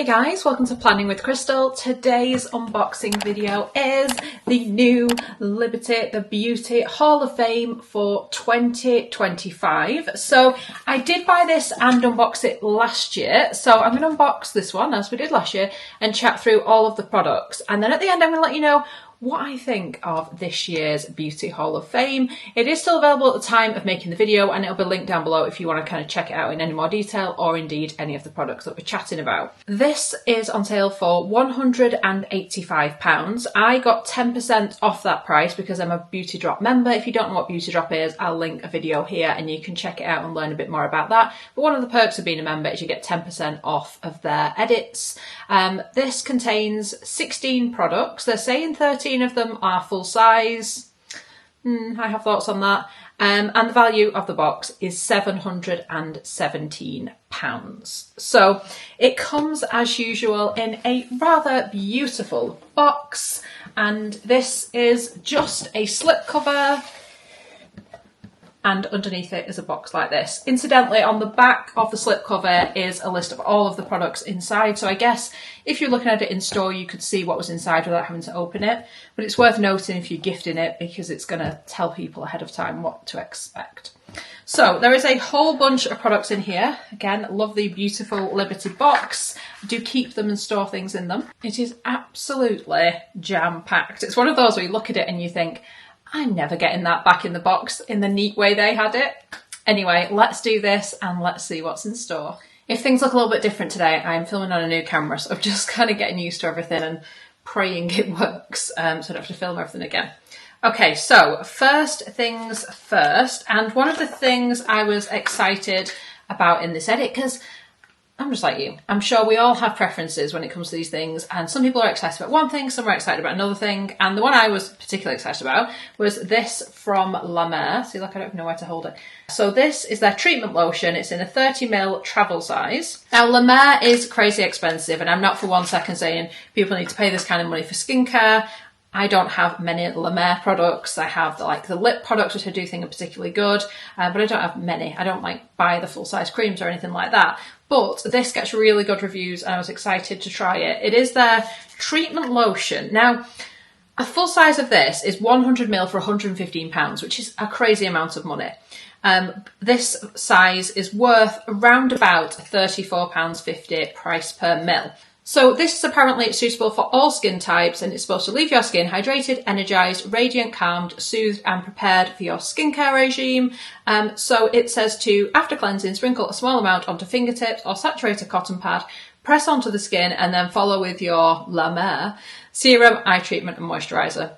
Hey guys, welcome to Planning with Crystal. Today's unboxing video is the new Liberty the Beauty Hall of Fame for 2025. So I did buy this and unbox it last year. So I'm going to unbox this one as we did last year and chat through all of the products. And then at the end, I'm going to let you know what I think of this year's Beauty Hall of Fame. It is still available at the time of making the video and it'll be linked down below if you want to kind of check it out in any more detail or indeed any of the products that we're chatting about. This is on sale for £185. I got 10% off that price because I'm a Waterdrop member. If you don't know what Waterdrop is, I'll link a video here and you can check it out and learn a bit more about that. But one of the perks of being a member is you get 10% off of their edits. This contains 16 products. They're saying 13 of them are full size. I have thoughts on that. And the value of the box is £717. So it comes as usual in a rather beautiful box, and this is just a slipcover. And underneath it is a box like this. Incidentally, on the back of the slipcover is a list of all of the products inside. So I guess if you're looking at it in store, you could see what was inside without having to open it. But it's worth noting if you're gifting it because it's going to tell people ahead of time what to expect. So there is a whole bunch of products in here. Again, love the beautiful Liberty box. I do keep them and store things in them. It is absolutely jam-packed. It's one of those where you look at it and you think, I'm never getting that back in the box in the neat way they had it. Anyway, let's do this and let's see what's in store. If things look a little bit different today, I'm filming on a new camera, so I'm just kind of getting used to everything and praying it works so I don't have to film everything again. Okay, so first things first, and one of the things I was excited about in this edit, because I'm just like you. I'm sure we all have preferences when it comes to these things, and some people are excited about one thing, some are excited about another thing, and the one I was particularly excited about was this from Labo. See, look, I don't even know where to hold it. So this is their treatment lotion. It's in a 30ml travel size. Now, Labo is crazy expensive, and I'm not for 1 second saying people need to pay this kind of money for skincare. I don't have many Labo products. I have the lip products, which I do think are particularly good, but I don't have many. I don't buy the full-size creams or anything like that. But this gets really good reviews and I was excited to try it. It is their treatment lotion. Now, a full size of this is 100ml for £115, which is a crazy amount of money. This size is worth around about £34.50 price per ml. So this is apparently suitable for all skin types and it's supposed to leave your skin hydrated, energised, radiant, calmed, soothed and prepared for your skincare regime. So it says to, after cleansing, sprinkle a small amount onto fingertips or saturate a cotton pad, press onto the skin and then follow with your Labo serum, eye treatment and moisturiser.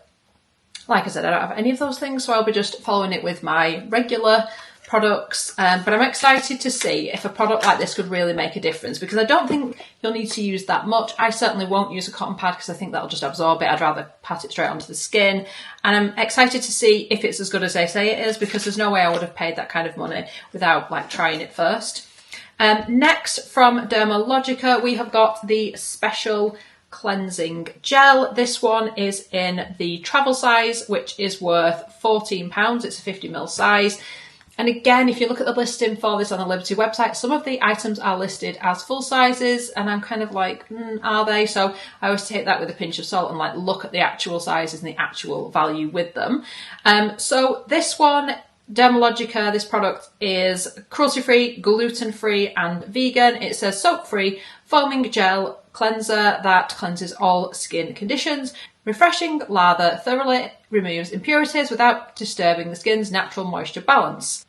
Like I said, I don't have any of those things, so I'll be just following it with my regular products, but I'm excited to see if a product like this could really make a difference because I don't think you'll need to use that much. I certainly won't use a cotton pad because I think that'll just absorb it. I'd rather pat it straight onto the skin, and I'm excited to see if it's as good as they say it is because there's no way I would have paid that kind of money without trying it first. Next from Dermalogica, we have got the special cleansing gel. This one is in the travel size, which is worth £14. It's a 50ml size. And again, if you look at the listing for this on the Liberty website, some of the items are listed as full sizes and I'm kind of like, are they? So I always take that with a pinch of salt and look at the actual sizes and the actual value with them. So this one, Dermalogica, this product is cruelty-free, gluten-free and vegan. It says soap-free, foaming gel cleanser that cleanses all skin conditions. Refreshing lather thoroughly removes impurities without disturbing the skin's natural moisture balance.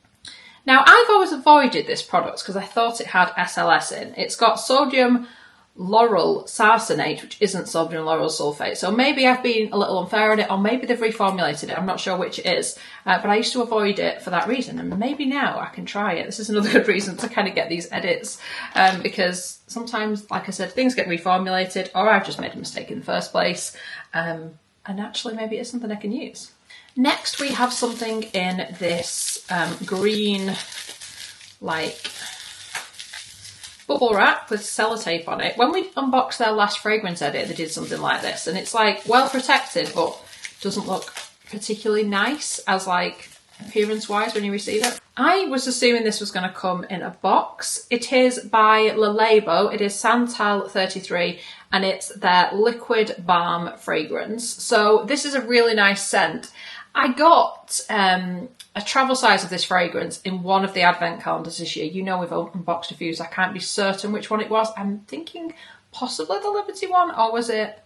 Now, I've always avoided this product because I thought it had SLS in. It's got sodium lauryl sarsenate, which isn't sodium lauryl sulfate. So maybe I've been a little unfair on it, or maybe they've reformulated it. I'm not sure which it is, but I used to avoid it for that reason. And maybe now I can try it. This is another good reason to kind of get these edits because sometimes, like I said, things get reformulated or I've just made a mistake in the first place. And actually maybe it's something I can use. Next, we have something in this green, bubble wrap with sellotape on it. When we unboxed their last fragrance edit, they did something like this, and it's well protected, but doesn't look particularly nice as appearance wise when you receive it. I was assuming this was going to come in a box. It is by Labo. It is Santal 33 and it's their liquid balm fragrance. So this is a really nice scent. I got a travel size of this fragrance in one of the advent calendars this year. You know, we've unboxed a few, so I can't be certain which one it was. I'm thinking possibly the Liberty one, or was it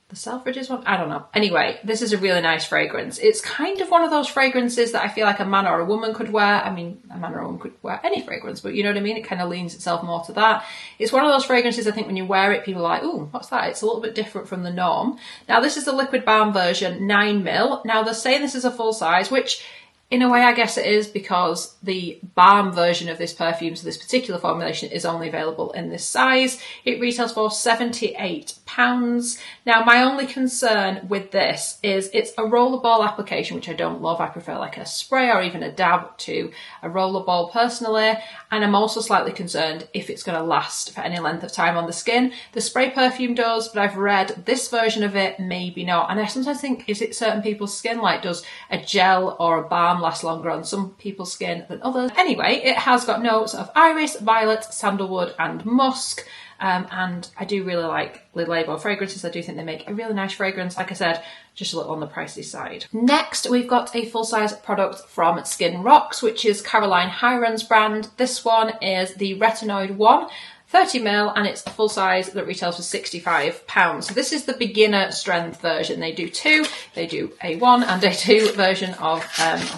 the Selfridges one? I don't know. Anyway, this is a really nice fragrance. It's kind of one of those fragrances that I feel like a man or a woman could wear. I mean, a man or a woman could wear any fragrance, but you know what I mean? It kind of leans itself more to that. It's one of those fragrances, I think when you wear it, people are like, ooh, what's that? It's a little bit different from the norm. Now, this is the liquid balm version, 9ml. Now, they're saying this is a full size, which in a way, I guess it is, because the balm version of this perfume, so this particular formulation, is only available in this size. It retails for £78. Now, my only concern with this is it's a rollerball application, which I don't love. I prefer like a spray or even a dab to a rollerball personally. And I'm also slightly concerned if it's going to last for any length of time on the skin. The spray perfume does, but I've read this version of it, maybe not. And I sometimes think, is it certain people's skin? Like, does a gel or a balm last longer on some people's skin than others? Anyway, it has got notes of iris, violet, sandalwood and musk. And I do really like Labo fragrances. I do think they make a really nice fragrance. Like I said, just a little on the pricey side. Next, we've got a full-size product from Skin Rocks, which is Caroline Hyron's brand. This one is the Retinoid one, 30ml, and it's a full size that retails for £65. So this is the beginner strength version. They do two. They do a 1 and a 2 version of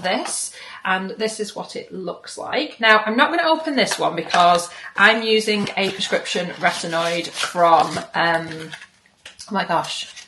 this. And this is what it looks like. Now, I'm not going to open this one because I'm using a prescription retinoid from, oh my gosh,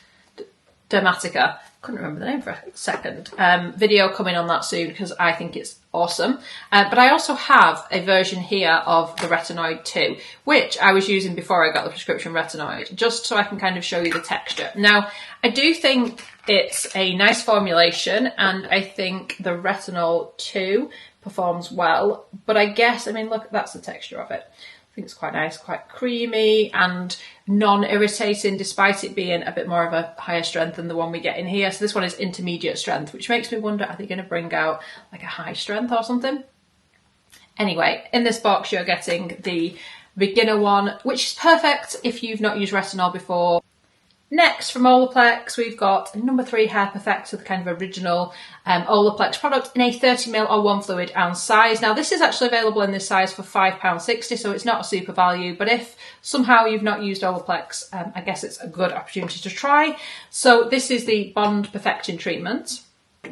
Dermatica. Couldn't remember the name for a second. Video coming on that soon because I think it's awesome. But I also have a version here of the Retinoid 2, which I was using before I got the prescription retinoid, just so I can kind of show you the texture. Now, I do think it's a nice formulation, and I think the Retinol 2 performs well, but I guess, I mean, look, that's the texture of it. I think it's quite nice, quite creamy and non-irritating, despite it being a bit more of a higher strength than the one we get in here. So this one is intermediate strength, which makes me wonder, are they going to bring out like a high strength or something? Anyway, in this box, you're getting the beginner one, which is perfect if you've not used retinol before. Next, from Olaplex, we've got number 3 Hair Perfect, so the kind of original Olaplex product in a 30ml or 1 fluid ounce size. Now, this is actually available in this size for £5.60, so it's not a super value, but if somehow you've not used Olaplex, I guess it's a good opportunity to try. So this is the Bond Perfecting Treatment.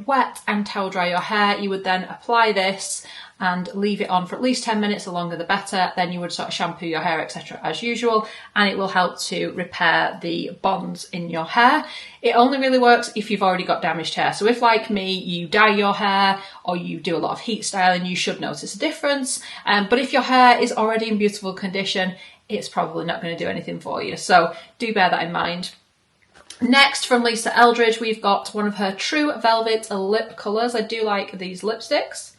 Wet and towel dry your hair, you would then apply this and leave it on for at least 10 minutes, the longer the better. Then you would sort of shampoo your hair, etc. as usual, and it will help to repair the bonds in your hair. It only really works if you've already got damaged hair. So if, like me, you dye your hair or you do a lot of heat styling, you should notice a difference. But if your hair is already in beautiful condition, it's probably not going to do anything for you. So do bear that in mind. Next, from Lisa Eldridge, we've got one of her True Velvet lip colours. I do like these lipsticks.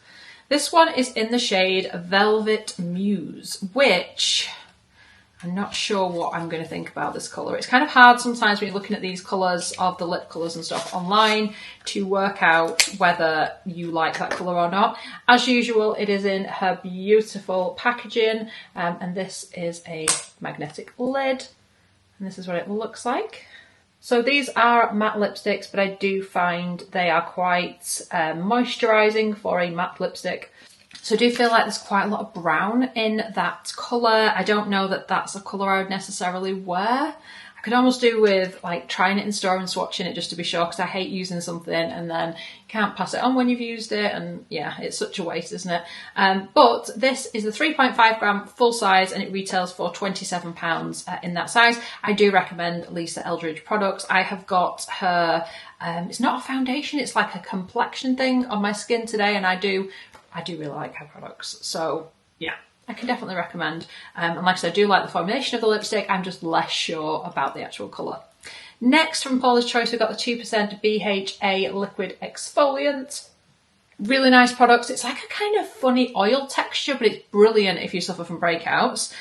This one is in the shade Velvet Muse, which I'm not sure what I'm going to think about this colour. It's kind of hard sometimes when you're looking at these colours of the lip colours and stuff online to work out whether you like that colour or not. As usual, it is in her beautiful packaging, and this is a magnetic lid, and this is what it looks like. So these are matte lipsticks, but I do find they are quite moisturising for a matte lipstick. So I do feel like there's quite a lot of brown in that colour. I don't know that that's a colour I would necessarily wear. I could almost do with like trying it in store and swatching it just to be sure, because I hate using something and then you can't pass it on when you've used it, and yeah, it's such a waste, isn't it? But this is the 3.5 gram full size and it retails for £27 in that size. I do recommend Lisa Eldridge products. I have got her, it's not a foundation, it's like a complexion thing on my skin today, and I do really like her products. So yeah, I can definitely recommend. And like I said, I do like the formulation of the lipstick. I'm just less sure about the actual colour. Next, from Paula's Choice, we've got the 2% BHA liquid exfoliant. Really nice products. It's like a kind of funny oil texture, but it's brilliant if you suffer from breakouts.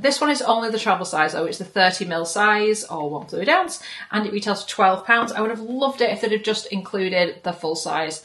This one is only the travel size though. It's the 30ml size or 1 fluid ounce, and it retails for £12. I would have loved it if they'd have just included the full size.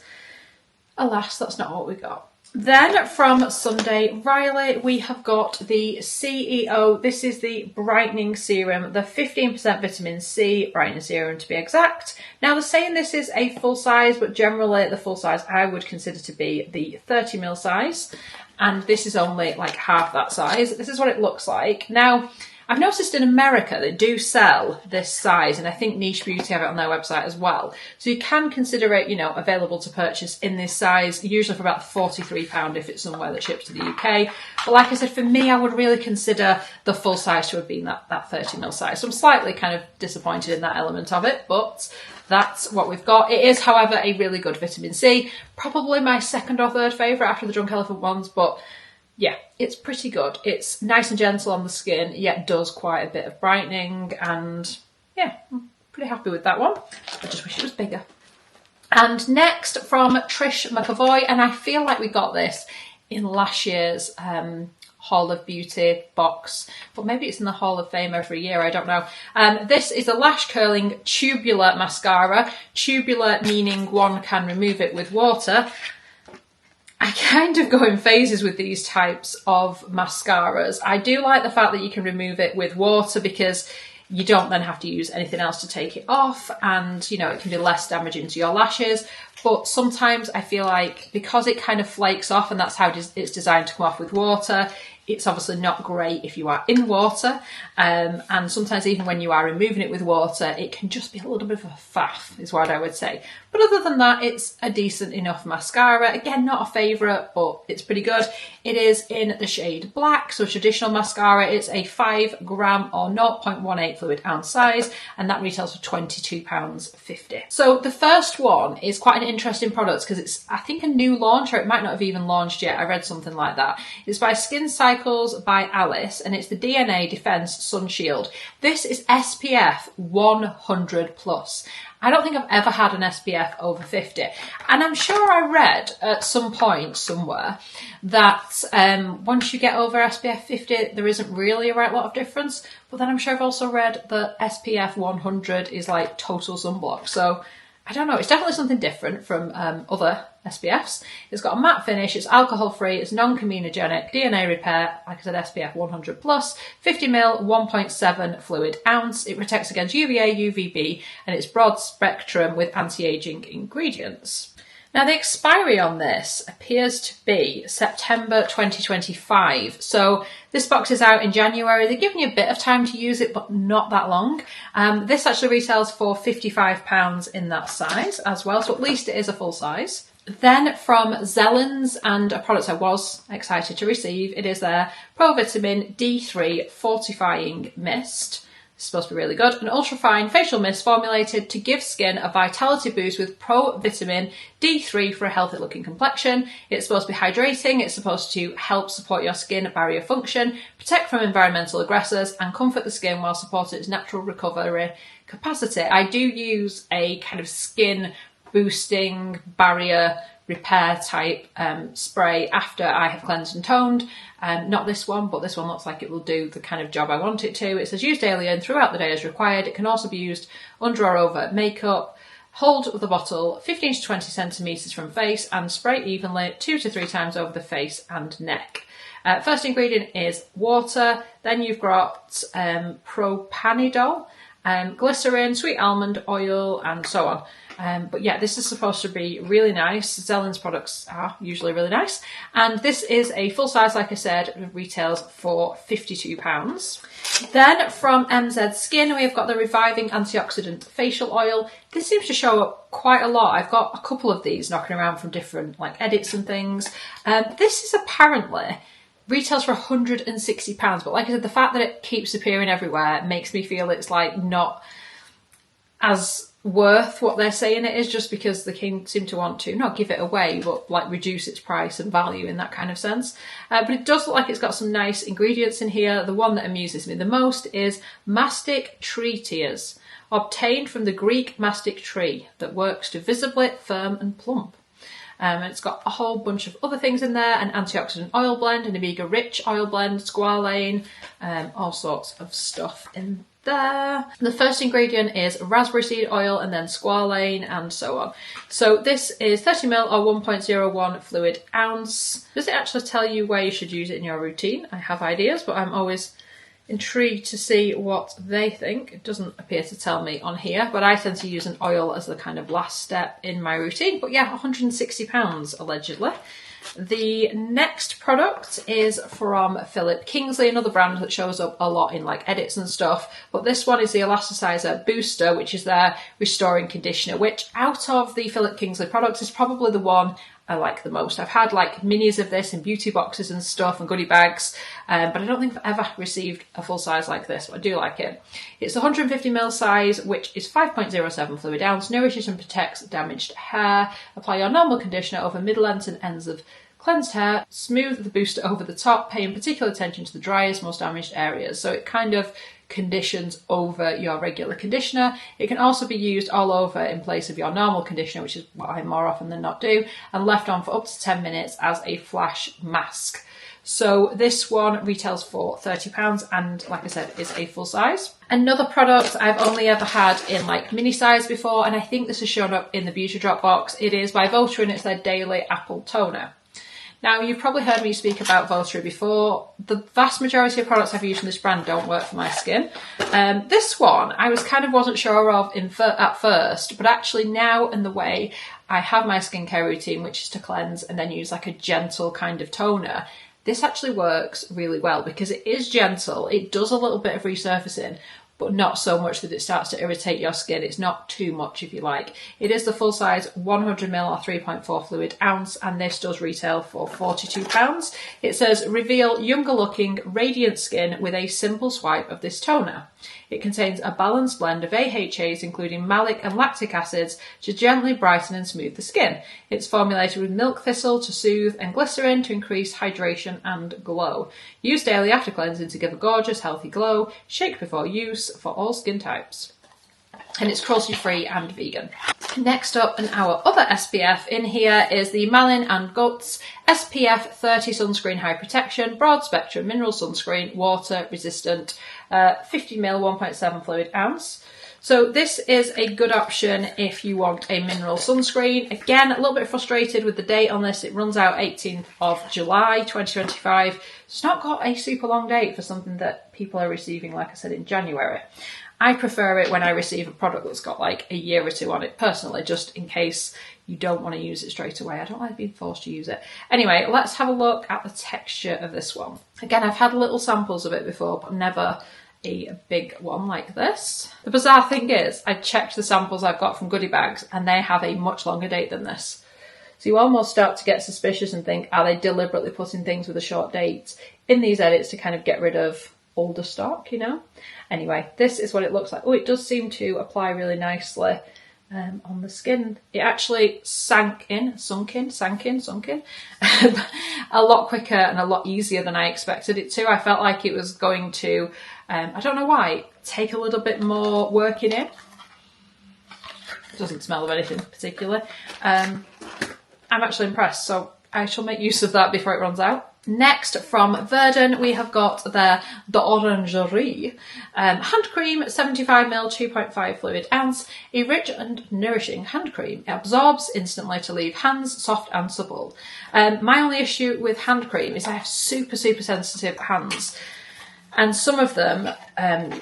Alas, that's not what we got. Then from Sunday Riley, we have got the CEO. This is the brightening serum, the 15% vitamin C brightening serum to be exact. Now they're saying this is a full size, but generally the full size I would consider to be the 30ml size. And this is only like half that size. This is what it looks like. Now, I've noticed in America they do sell this size, and I think Niche Beauty have it on their website as well. So you can consider it, you know, available to purchase in this size, usually for about £43 if it's somewhere that ships to the UK. But like I said, for me, I would really consider the full size to have been that 30ml size. So I'm slightly kind of disappointed in that element of it, but that's what we've got. It is, however, a really good vitamin C. Probably my second or third favourite after the Drunk Elephant ones, but yeah, it's pretty good. It's nice and gentle on the skin, yet does quite a bit of brightening, and yeah, I'm pretty happy with that one. I just wish it was bigger. And next from Trish McAvoy, and I feel like we got this in last year's Hall of Beauty box, but maybe it's in the Hall of Fame every year, I don't know. This is a lash curling tubular mascara. Tubular meaning one can remove it with water. I kind of go in phases with these types of mascaras. I do like the fact that you can remove it with water because you don't then have to use anything else to take it off, and you know, it can be less damaging to your lashes. But sometimes I feel like because it kind of flakes off, and that's how it's designed to come off with water, it's obviously not great if you are in water, and sometimes even when you are removing it with water, it can just be a little bit of a faff, is what I would say. But other than that, it's a decent enough mascara. Again, not a favourite, but it's pretty good. It is in the shade Black, so traditional mascara. It's a 5 gram or 0.18 fluid ounce size, and that retails for £22.50. So the first one is quite an interesting product because it's, I think, a new launch, or it might not have even launched yet. I read something like that. It's by Skin Cycles by Alice, and it's the DNA Defense Sun Shield. This is SPF 100 plus. I don't think I've ever had an SPF over 50. And I'm sure I read at some point somewhere that once you get over SPF 50, there isn't really a right lot of difference. But then I'm sure I've also read that SPF 100 is like total sunblock. So I don't know, it's definitely something different from other SPFs. It's got a matte finish, it's alcohol free, it's non-comedogenic, DNA repair, like I said, SPF 100 plus, 50ml, 1.7 fluid ounce. It protects against UVA, UVB, and it's broad spectrum with anti-aging ingredients. Now the expiry on this appears to be September 2025. So this box is out in January. They're giving you a bit of time to use it, but not that long. This actually retails for £55 in that size as well. So at least it is a full size. Then from Zellens, and a product I was excited to receive, it is their Pro Vitamin D3 Fortifying Mist. It's supposed to be really good. An ultra-fine facial mist formulated to give skin a vitality boost with Pro Vitamin D3 for a healthy looking complexion. It's supposed to be hydrating, it's supposed to help support your skin barrier function, protect from environmental aggressors, and comfort the skin while supporting its natural recovery capacity. I do use a kind of skin boosting barrier repair type spray after I have cleansed and toned. Not this one, but this one looks like it will do the kind of job I want it to. It says use daily and throughout the day as required. It can also be used under or over makeup. Hold the bottle 15 to 20 centimetres from face and spray evenly 2 to 3 times over the face and neck. First ingredient is water. Then you've got propanidol, glycerin, sweet almond oil, and so on. But yeah, this is supposed to be really nice. Zellens products are usually really nice. And this is a full size, like I said, it retails for £52. Then from MZ Skin, we've got the Reviving Antioxidant Facial Oil. This seems to show up quite a lot. I've got a couple of these knocking around from different like edits and things. This is apparently retails for £160, but like I said, the fact that it keeps appearing everywhere makes me feel it's like not as worth what they're saying it is, just because they seem to want to not give it away, but like reduce its price and value in that kind of sense. But it does look like it's got some nice ingredients in here. The one that amuses me the most is mastic tree tears, obtained from the Greek mastic tree that works to visibly firm and plump. And it's got a whole bunch of other things in there, an antioxidant oil blend, an omega-rich oil blend, squalane, all sorts of stuff in there. The first ingredient is raspberry seed oil and then squalane and so on. So this is 30ml or 1.01 fluid ounce. Does it actually tell you where you should use it in your routine? I have ideas, but I'm always intrigued to see what they think. It doesn't appear to tell me on here, but I tend to use an oil as the kind of last step in my routine. But yeah, £160 allegedly. The next product is from Philip Kingsley, another brand that shows up a lot in like edits and stuff, but this one is the Elasticizer Booster, which is their restoring conditioner, which out of the Philip Kingsley products is probably the one I like the most. I've had like minis of this in beauty boxes and stuff and goodie bags, but I don't think I've ever received a full size like this, but I do like it. It's the 150ml size, which is 5.07 fluid ounce, nourishes and protects damaged hair. Apply your normal conditioner over mid-lengths and ends of cleansed hair. Smooth the booster over the top, paying particular attention to the driest, most damaged areas. So it kind of conditions over your regular conditioner. It can also be used all over in place of your normal conditioner, which is what I more often than not do, and left on for up to 10 minutes as a flash mask. So this one retails for £30 and, like I said, is a full size. Another product I've only ever had in like mini size before, and I think this has shown up in the Beauty Drop box. It is by Votary and it's their Daily Apple Toner. Now, you've probably heard me speak about Votary before. The vast majority of products I've used from this brand don't work for my skin. This one, I wasn't sure of at first, but actually now in the way I have my skincare routine, which is to cleanse and then use like a gentle kind of toner, this actually works really well because it is gentle. It does a little bit of resurfacing, but not so much that it starts to irritate your skin. It's not too much, if you like. It is the full size 100ml or 3.4 fluid ounce, and this does retail for £42. It says, reveal younger looking, radiant skin with a simple swipe of this toner. It contains a balanced blend of AHAs, including malic and lactic acids, to gently brighten and smooth the skin. It's formulated with milk thistle to soothe and glycerin to increase hydration and glow. Use daily after cleansing to give a gorgeous, healthy glow. Shake before use for all skin types. And it's cruelty-free and vegan. Next up, in our other SPF in here is the Malin & Guts SPF 30 Sunscreen High Protection Broad Spectrum Mineral Sunscreen Water Resistant 50ml 1.7 fluid ounce. So this is a good option if you want a mineral sunscreen. Again, a little bit frustrated with the date on this. It runs out 18th of July 2025. It's not got a super long date for something that people are receiving, like I said, in January. I prefer it when I receive a product that's got like a year or two on it personally, just in case you don't want to use it straight away. I don't like being forced to use it. Anyway, let's have a look at the texture of this one. Again, I've had little samples of it before, but never a big one like this. The bizarre thing is, I checked the samples I've got from goodie bags and they have a much longer date than this. So you almost start to get suspicious and think, are they deliberately putting things with a short date in these edits to kind of get rid of older stock, you know? Anyway, this is what it looks like. Oh, it does seem to apply really nicely on the skin. It actually sunk in a lot quicker and a lot easier than I expected it to. I felt like it was going to, I don't know why, take a little bit more working in. It doesn't smell of anything particularly. I'm actually impressed, so I shall make use of that before it runs out. Next, from Verdant, we have got the Orangerie hand cream, 75ml 2.5 fluid ounce, a rich and nourishing hand cream. It absorbs instantly to leave hands soft and supple. My only issue with hand cream is I have super sensitive hands. And some of them,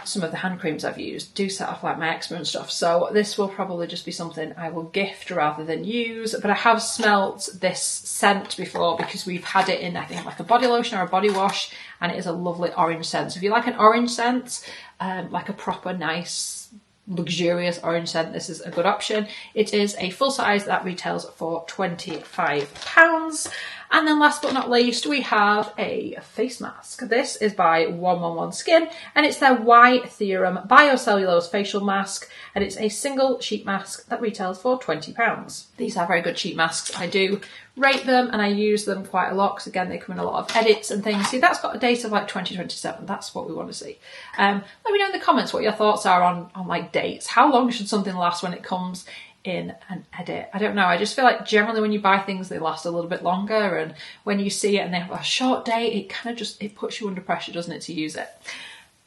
some of the hand creams I've used do set off like my eczema and stuff. So this will probably just be something I will gift rather than use. But I have smelt this scent before because we've had it in, I think, like a body lotion or a body wash. And it is a lovely orange scent. So if you like an orange scent, like a proper nice, luxurious orange scent, this is a good option. It is a full size that retails for £25. And then last but not least, we have a face mask. This is by 111 Skin, and it's their Y Theorem Biocellulose Facial Mask, and it's a single sheet mask that retails for £20. These are very good sheet masks. I do rate them, and I use them quite a lot, because again, they come in a lot of edits and things. See, that's got a date of like 2027. That's what we want to see. Let me know in the comments what your thoughts are on like dates. How long should something last when it comes in an edit? I don't know. I just feel like generally when you buy things, they last a little bit longer, and when you see it and they have a short date, it kind of just, it puts you under pressure, doesn't it, to use it.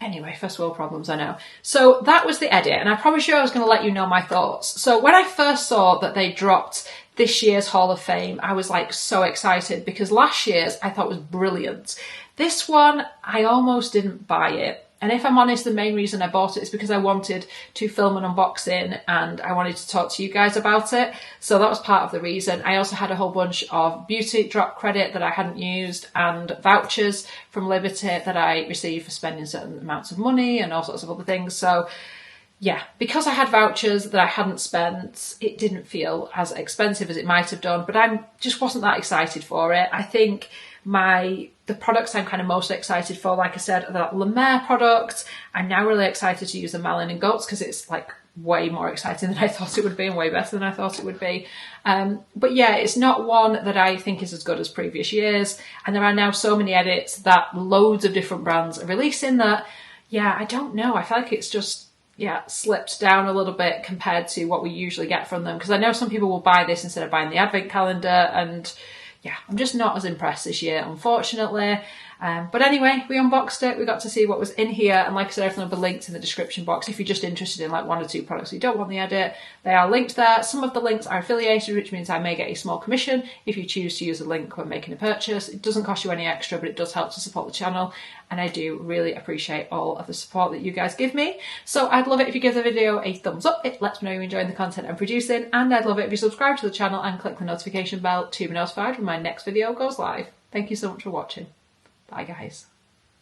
Anyway, first world problems, I know. So that was the edit, and I promised you I was going to let you know my thoughts. So when I first saw that they dropped this year's Hall of Fame, I was like so excited because last year's I thought was brilliant. This one, I almost didn't buy it. And if I'm honest, the main reason I bought it is because I wanted to film an unboxing and I wanted to talk to you guys about it. So that was part of the reason. I also had a whole bunch of beauty drop credit that I hadn't used and vouchers from Liberty that I received for spending certain amounts of money and all sorts of other things. So yeah, because I had vouchers that I hadn't spent, it didn't feel as expensive as it might have done, but I just wasn't that excited for it. I think the products I'm kind of most excited for, like I said, are that La Mer product. I'm now really excited to use the Malin and Goats because it's like way more exciting than I thought it would be and way better than I thought it would be. But yeah, it's not one that I think is as good as previous years. And there are now so many edits that loads of different brands are releasing that, yeah, I don't know. I feel like it's just, yeah, slipped down a little bit compared to what we usually get from them. Because I know some people will buy this instead of buying the advent calendar, and yeah, I'm just not as impressed this year, unfortunately. But anyway, we unboxed it. We got to see what was in here. And like I said, everything will be linked in the description box. If you're just interested in like one or two products you don't want the edit, they are linked there. Some of the links are affiliated, which means I may get a small commission if you choose to use a link when making a purchase. It doesn't cost you any extra, but it does help to support the channel. And I do really appreciate all of the support that you guys give me. So I'd love it if you give the video a thumbs up. It lets me know you're enjoying the content I'm producing. And I'd love it if you subscribe to the channel and click the notification bell to be notified when my next video goes live. Thank you so much for watching. Bye guys.